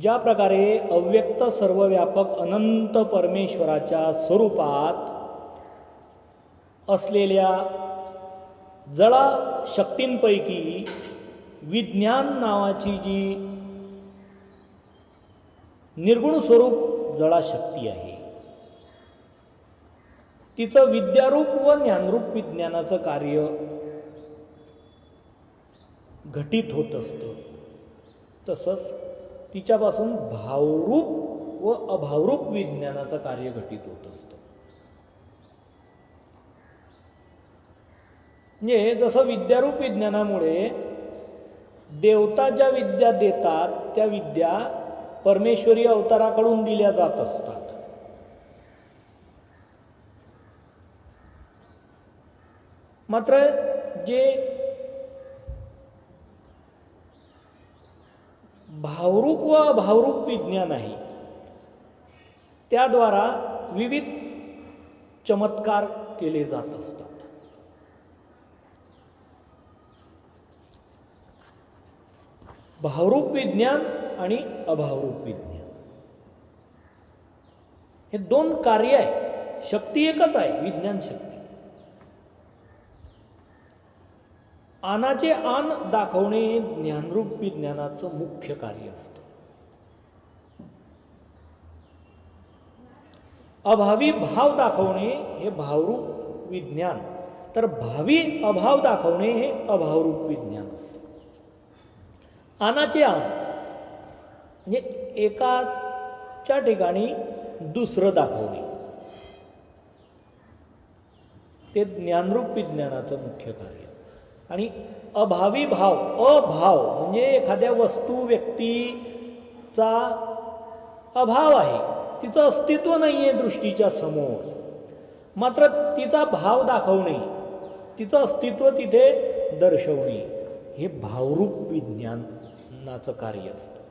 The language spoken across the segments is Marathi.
ज्या प्रकारे अव्यक्त सर्वव्यापक अनंत परमेश्वराच्या स्वरूपात असलेल्या जळा शक्तींपैकी विज्ञान नावाची जी निर्गुण स्वरूप जळा शक्ती आहे, तिचं विद्यारूप व ज्ञानरूप विज्ञानाचं कार्य घटित होत असतं, तसंच तिच्यापासून भावरूप व अभावरूप विज्ञानाचं कार्य घटित होत असतं. म्हणजे जसं विद्यारूप विज्ञानामुळे देवता ज्या विद्या देतात त्या विद्या परमेश्वरी अवताराकडून दिल्या जात असतात. मात्र जे भावरूप व अभावरूप विज्ञान आहे त्याद्वारा विविध चमत्कार केले जात असतात. भावरूप विज्ञान आणि अभावरूप विज्ञान हे दोन कार्य आहे. शक्ती एकच आहे, विज्ञान शक्ती. आनाचे आन दाखवणे हे ज्ञानरूप विज्ञानाचं मुख्य कार्य असतं. अभावी भाव दाखवणे हे भावरूप विज्ञान, तर भावी अभाव दाखवणे हे अभावरूप विज्ञान असतं. आनाचे आन म्हणजे एकाच्या ठिकाणी दुसरं दाखवणे, ते ज्ञानरूप विज्ञानाचं मुख्य कार्य. आणि अभावी भाव, अभाव म्हणजे एखाद्या वस्तू व्यक्तीचा अभाव आहे, तिचं अस्तित्व नाही आहे दृष्टीच्या समोर, मात्र तिचा भाव दाखवणे, तिचं अस्तित्व तिथे दर्शवणे हे भावरूप विज्ञानाचं कार्य असतं.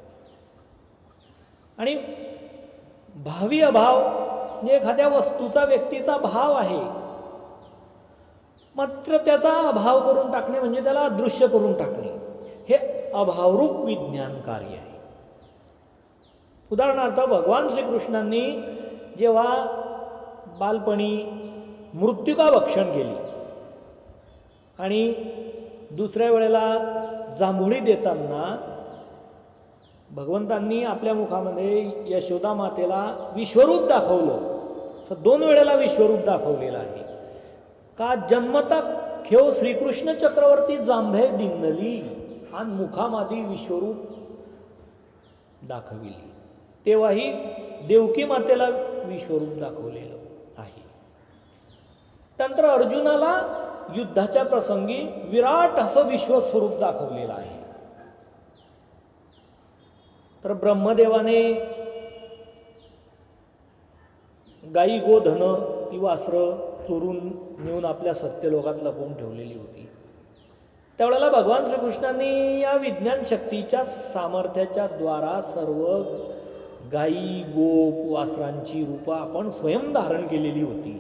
आणि भावी अभाव म्हणजे एखाद्या वस्तूचा व्यक्तीचा भाव आहे, मात्र त्याचा अभाव करून टाकणे म्हणजे त्याला अदृश्य करून टाकणे हे अभावरूप विज्ञान कार्य आहे. उदाहरणार्थ भगवान श्रीकृष्णांनी जेव्हा बालपणी मृत्तिका भक्षण केली आणि दुसऱ्या वेळेला जांभुळी देताना भगवंतांनी आपल्या मुखामध्ये यशोदा मातेला विश्वरूप दाखवलं. असं दोन वेळेला विश्वरूप दाखवलेलं आहे. का जन्मता खेव श्रीकृष्ण चक्रवर्ती जांभे दिनली आणि मुखामादी विश्वरूप दाखविली, तेव्हाही देवकी मातेला विश्वरूप दाखवलेलं आहे. नंतर अर्जुनाला युद्धाच्या प्रसंगी विराट असं विश्वस्वरूप दाखवलेलं आहे. तर ब्रह्मदेवाने गाई गोधन ती वासरं चोरून नेऊन आपल्या सत्यलोकात लपवून ठेवलेली होती. त्यावेळेला भगवान श्रीकृष्णांनी या विज्ञान शक्तीच्या सामर्थ्याच्या द्वारा सर्व गाई गोप वासरांची रूपं आपण स्वयं धारण केलेली होती.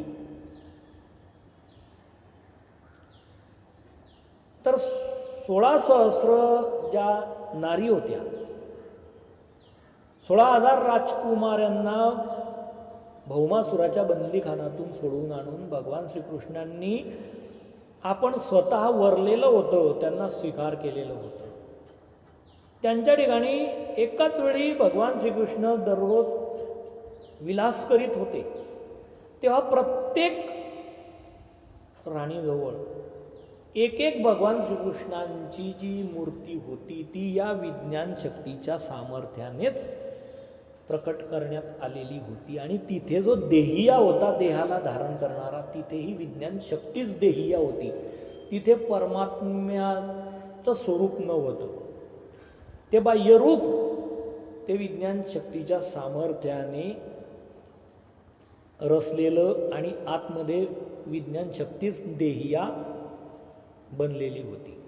तर 16 सहस्र ज्या नारी होत्या, 16,000 राजकुमारांना भौमासुराच्या बंदीखानातून सोडवून आणून भगवान श्रीकृष्णांनी आपण स्वतः वरलेलं होतं, त्यांना स्वीकार केलेलं होतं. त्यांच्या ठिकाणी एकाच वेळी भगवान श्रीकृष्ण दररोज विलास करीत होते, तेव्हा प्रत्येक राणीजवळ एक एक भगवान श्रीकृष्णांची जी मूर्ती होती ती या विज्ञान शक्तीच्या सामर्थ्यानेच प्रकट करण्यात आलेली होती. आणि तिथे जो देहिया होता, देहाला धारण करणारा, तिथेही विज्ञान शक्तीच देहिया होती. तिथे परमात्म्याचं स्वरूप नव्हतं, ते बाह्यरूप ते विज्ञान शक्तीच्या सामर्थ्याने रचलेलं आणि आतमध्ये विज्ञान शक्तीच देहिया बनलेली होती.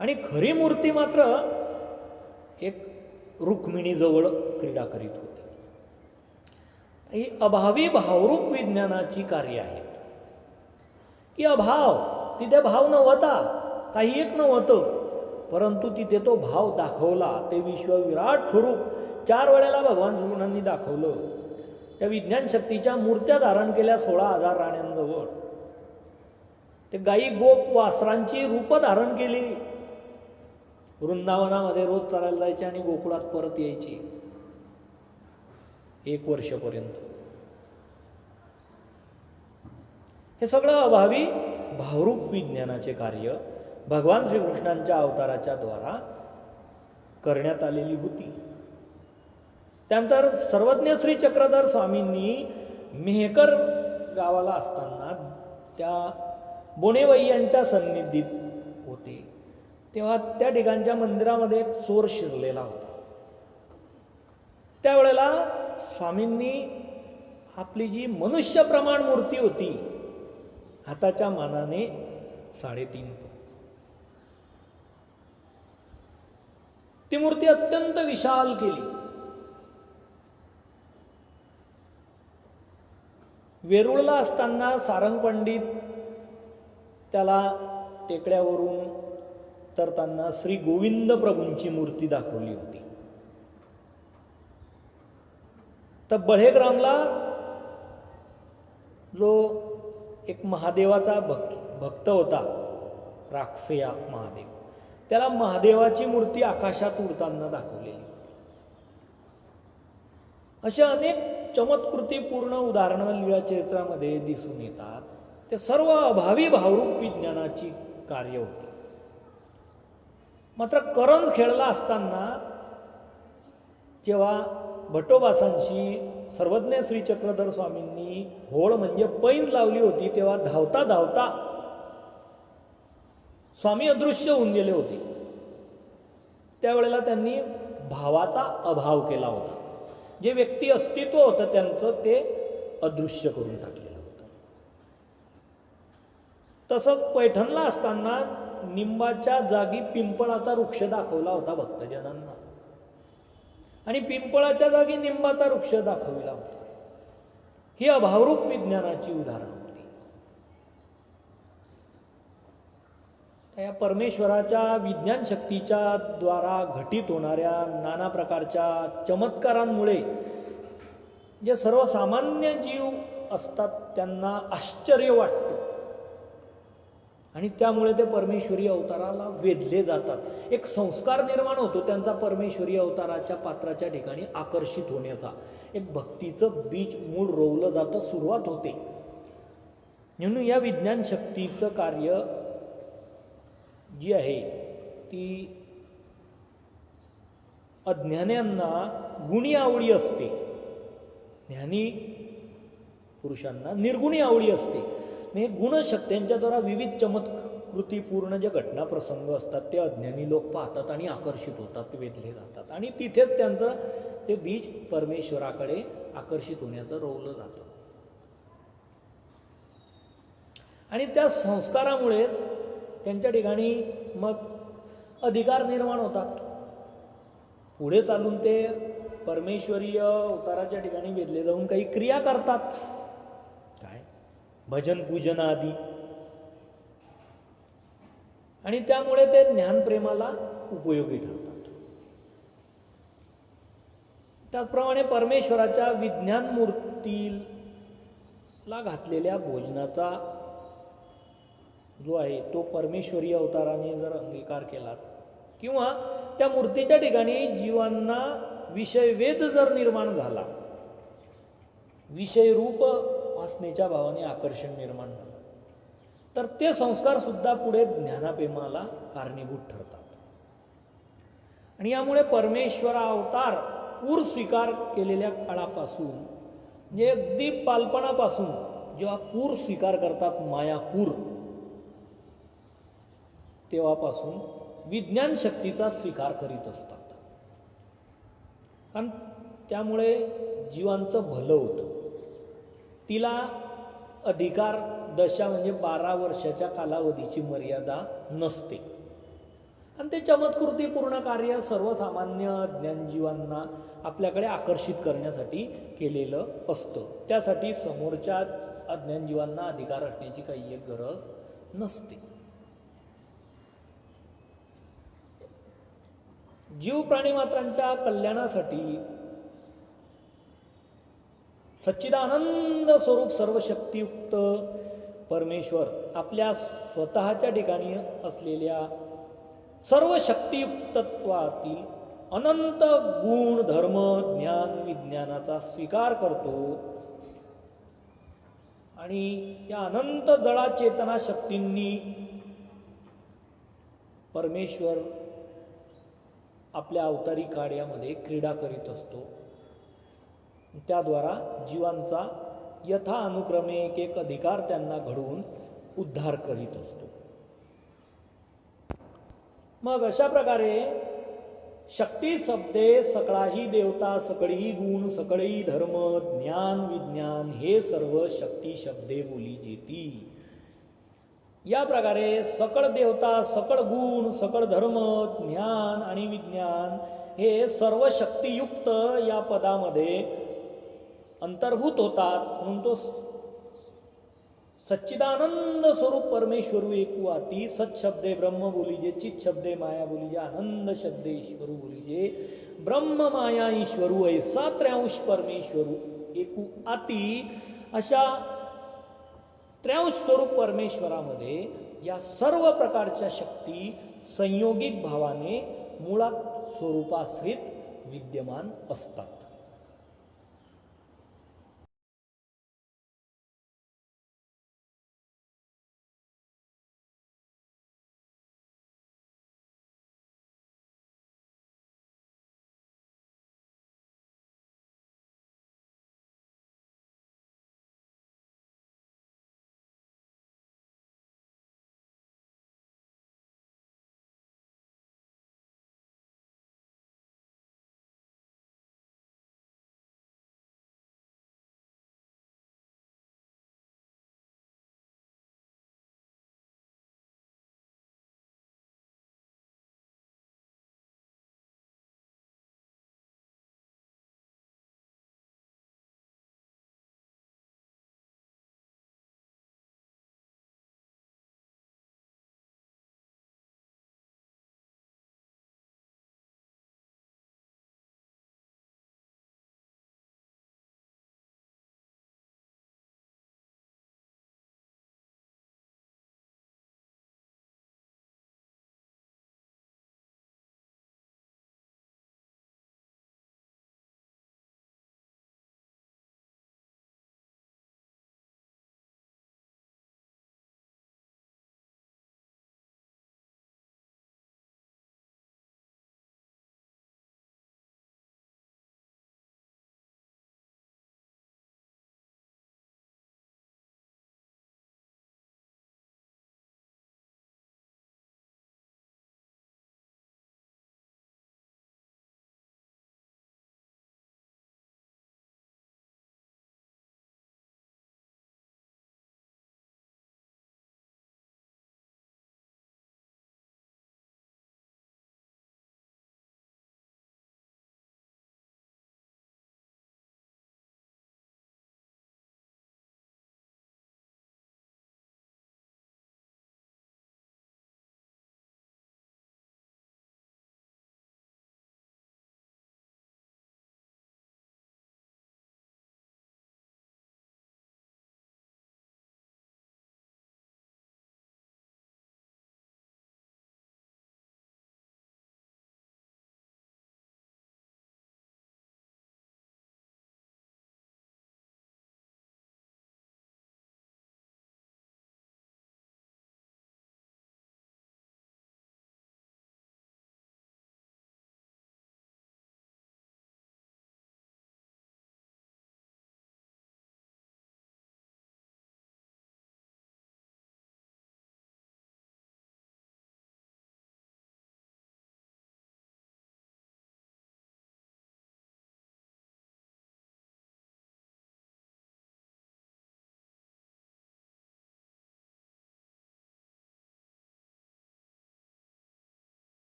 आणि खरी मूर्ती मात्र एक रुक्मिणीजवळ क्रीडा करीत होती. ही अभावी भावरूप विज्ञानाची कार्य आहेत की अभाव, तिथे भाव नव्हता, काही एक नव्हतं, परंतु तिथे तो भाव दाखवला. ते विश्व विराट स्वरूप 4 वेळेला भगवान श्रीकृष्णांनी दाखवलं. त्या विज्ञान शक्तीच्या मूर्त्या धारण केल्या 16,000 राण्यांजवळ. ते गायी गोप वासरांची रूप धारण केली. वृंदावनामध्ये रोज चरायला जायचे आणि गोकुळात परत यायचे 1 वर्षापर्यंत. हे सगळं अभावी भावरूप विज्ञानाचे कार्य भगवान श्रीकृष्णांच्या अवताराच्या द्वारा करण्यात आलेली होती. त्यानंतर सर्वज्ञ श्री चक्रधर स्वामींनी मेहकर गावाला असताना त्या बोनेवय्यांच्या सन्निधीत होते, तेव्हा त्या ठिकाणच्या मंदिरामध्ये एक चोर शिरलेला होता. त्यावेळेला स्वामींनी आपली जी मनुष्य प्रमाण मूर्ती होती, हाताच्या मानाने 3.5 फूट, ती मूर्ती अत्यंत विशाल केली. वेरूळला असताना सारंग पंडित त्याला टेकड्यावरून तरताना श्री गोविंद प्रभूंची मूर्ती दाखवली होती. तर बळेग्रामला जो एक महादेवाचा भक्त होता, राक्षया महादेव, त्याला महादेवाची मूर्ती आकाशात उडताना दाखवलेली होती. अशा अनेक चमत्कृतीपूर्ण उदाहरणं लीळा चरित्रामध्ये दिसून येतात. ते सर्व अभावी भावरूप विज्ञानाची कार्य होती. मात्र करंज खेळला असताना जेव्हा भट्टोबासांशी सर्वज्ञ श्री चक्रधर स्वामींनी होळ म्हणजे पैंज लावली होती, तेव्हा धावता धावता स्वामी अदृश्य होऊन गेले होते. त्यावेळेला त्यांनी भावाचा अभाव केला होता. जे व्यक्ती अस्तित्व होतं त्यांचं ते अदृश्य करून टाकलेलं होतं. तसंच पैठणला असताना निंबाच्या जागी पिंपळाचा वृक्ष दाखवला होता भक्तजनांना, आणि पिंपळाच्या जागी निंबाचा वृक्ष दाखविला होता. ही अभावरूप विज्ञानाची उदाहरण होती. या परमेश्वराच्या विज्ञान शक्तीच्या द्वारा घटित होणाऱ्या नाना प्रकारच्या चमत्कारांमुळे जे सर्वसामान्य जीव असतात त्यांना आश्चर्य वाटतं, आणि त्यामुळे ते परमेश्वरी अवताराला वेधले जातात. एक संस्कार निर्माण होतो त्यांचा परमेश्वरी अवताराच्या पात्राच्या ठिकाणी आकर्षित होण्याचा. एक भक्तीचं बीज मूळ रोवलं जातं, सुरुवात होते. म्हणून या विज्ञान शक्तीचं कार्य जी आहे ती अज्ञान्यांना गुणी आवडी असते, ज्ञानी पुरुषांना निर्गुणी आवडी असते. म्हणजे गुणशक्त्यांच्याद्वारा विविध चमत्कृतीपूर्ण जे घटना प्रसंग असतात ते अज्ञानी लोक पाहतात आणि आकर्षित होतात, वेधले जातात, आणि तिथेच त्यांचं ते बीज परमेश्वराकडे आकर्षित होण्याचं रोवलं जातं. आणि त्या संस्कारामुळेच त्यांच्या ठिकाणी मग अधिकार निर्माण होतात. पुढे चालून ते परमेश्वरीय अवताराच्या ठिकाणी वेधले जाऊन काही क्रिया करतात, काय भजन पूजन आदी, आणि त्यामुळे ते ज्ञानप्रेमाला उपयोगी ठरतात. त्याचप्रमाणे परमेश्वराच्या विज्ञान मूर्तीला घातलेल्या भोजनाचा जो आहे तो परमेश्वरी अवताराने जर अंगीकार केला, किंवा त्या मूर्तीच्या ठिकाणी जीवांना विषयवेध जर निर्माण झाला, विषयरूप वासनेच्या भावाने आकर्षण निर्माण झालं, तर ते संस्कार सुद्धा पुढे ज्ञानाप्रेमाला कारणीभूत ठरतात. आणि यामुळे परमेश्वरा अवतार पूर स्वीकार केलेल्या काळापासून, म्हणजे अगदी बालपणापासून जेव्हा पूर स्वीकार करतात मायापूर, तेव्हापासून विज्ञान शक्तीचा स्वीकार करीत असतात. कारण त्यामुळे जीवांचं भलं होतं. तिला अधिकार दशा म्हणजे 12 वर्षाच्या कालावधीची मर्यादा नसते, आणि ते चमत्कृतीपूर्ण कार्य सर्वसामान्य ज्ञानजीवांना आपल्याकडे आकर्षित करण्यासाठी केलेलं असतं. त्यासाठी समोरच्या अज्ञानजीवांना अधिकार असण्याची काही एक गरज नसते. जीव प्राणीमात्रांच्या कल्याणासाठी सच्चिदानंद स्वरूप सर्वशक्तियुक्त परमेश्वर आपल्या स्वतःच्या ठिकाणी असलेल्या सर्व शक्तियुक्तत्वातील अनंत गुण धर्म ज्ञान विज्ञानाचा स्वीकार करतो आणि या अनंत जळा चेतना शक्तींनी परमेश्वर आपल्या अवतारी कार्यामध्ये क्रीडा करीत असतो. त्याद्वारा जीवांचा यथा अनुक्रमे एक एक अधिकार त्यांना घडवून उद्धार करीत असतो. मग अशा प्रकारे शक्ती शब्दे सकळाही देवता सकळही गुण सकळही धर्म ज्ञान विज्ञान हे सर्व शक्ती शब्दे बोली जेती. या प्रकारे सकळ देवता सकळ गुण सकळ धर्म ज्ञान आणि विज्ञान हे सर्व शक्तियुक्त या पदामध्ये अंतर्भूत होतात. म्हणून तो सच्चिदानंद स्वरूप परमेश्वरू एकवाती सत शब्दे ब्रह्म बोलीजे चित शब्दे माया बोलीजे आनंद शब्दे ईश्वरू बोलीजे ब्रह्म माया ईश्वरू ऐसा त्र्यांश परमेश्वरू एकू आती. अशा त्र्यांश स्वरूप परमेश्वरामध्ये या सर्व प्रकारच्या शक्ती संयोगिक भावाने मुळात स्वरूपाश्रित विद्यमान असतात.